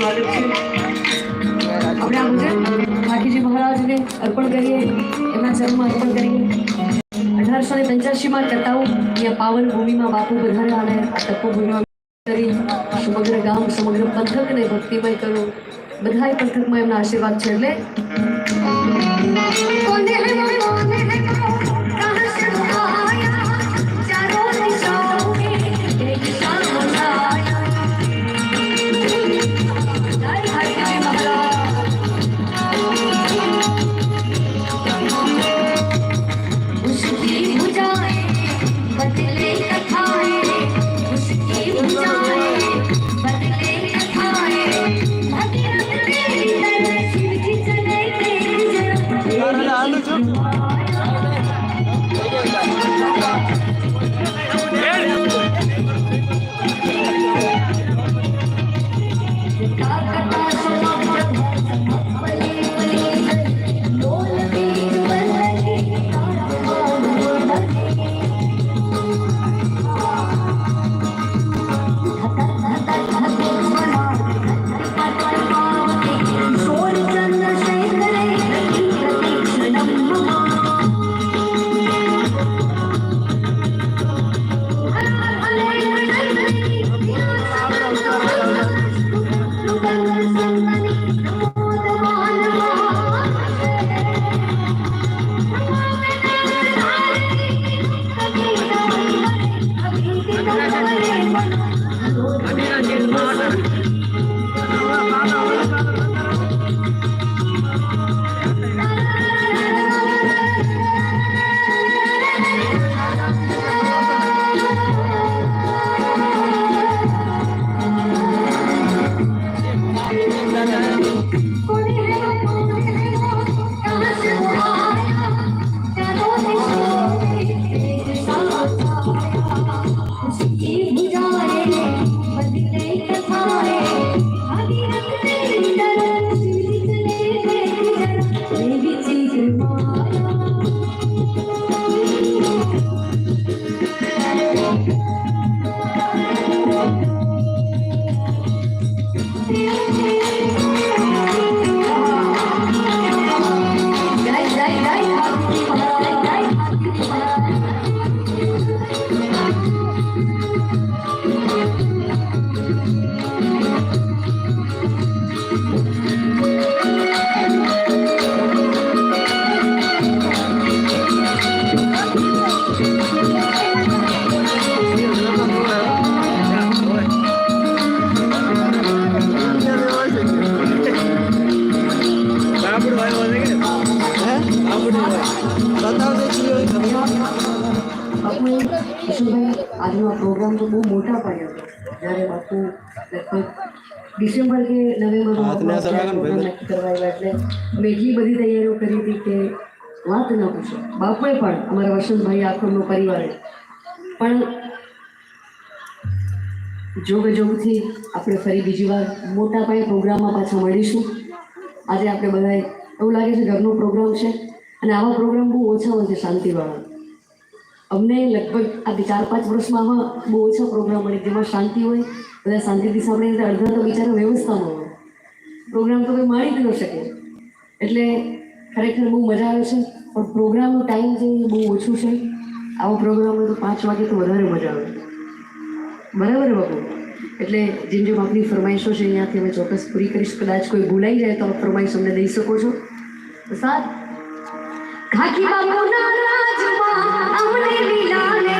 સ્વાગત છે. આપણે આ ભજન ઠાકીજી મહારાજને અર્પણ કરીએ, એમના ચરણમાં અર્પણ કરીએ. 1885માં કતાઉ અહીંયા પાવન ભૂમિમાં બાપુ પધાર્યા અને આ તપોભૂમિમાં કરી સમગ્ર ગામ સમગ્ર પંથકને ભક્તિમય કરો. બધાય પંથકમાં એમના આશીર્વાદ છે. એટલે આજનો પ્રોગ્રામ તો બહુ મોટા પાયે હતો. જ્યારે બાપુ લગભગ ડિસેમ્બર કે નવેમ્બરમાં નક્કી કરવાયેલા, એટલે અમે એટલી બધી તૈયારીઓ કરી હતી કે વાત ન પૂછો. બાપુએ પણ અમારા વસંતભાઈ આખરનો પરિવારે પણ જોગથી આપણે ફરી બીજી વાર મોટા પાયે પ્રોગ્રામમાં પાછા મળીશું. આજે આપણે બધાએ એવું લાગે છે ઘરનો પ્રોગ્રામ છે અને આવા પ્રોગ્રામ બહુ ઓછા હોય છે શાંતિવાળા. અમને લગભગ આ 4-5 વર્ષમાં આમાં બહુ ઓછા પ્રોગ્રામ મળે જેમાં શાંતિ હોય, બધા શાંતિથી સાંભળે. અડધા તો બિચારા વ્યવસ્થામાં હોય, પ્રોગ્રામ તો કોઈ માણી જ ન શકે. એટલે ખરેખર બહુ મજા આવે છે. પણ પ્રોગ્રામનો ટાઈમ છે એ બહુ ઓછું છે. આવો પ્રોગ્રામમાં તો 5 વાગે તો વધારે મજા આવે. બરાબર બાપુ? એટલે જેમ જેમ આપણી ફરમાઈશો છે અહીંયાથી અમે ચોક્કસ પૂરી કરીશ. કદાચ કોઈ ભૂલાઈ જાય તો આ ફરમાઈશ અમને દઈ શકો છો. સાત ખાકી બાપુના રાજમાં અમને લીલાને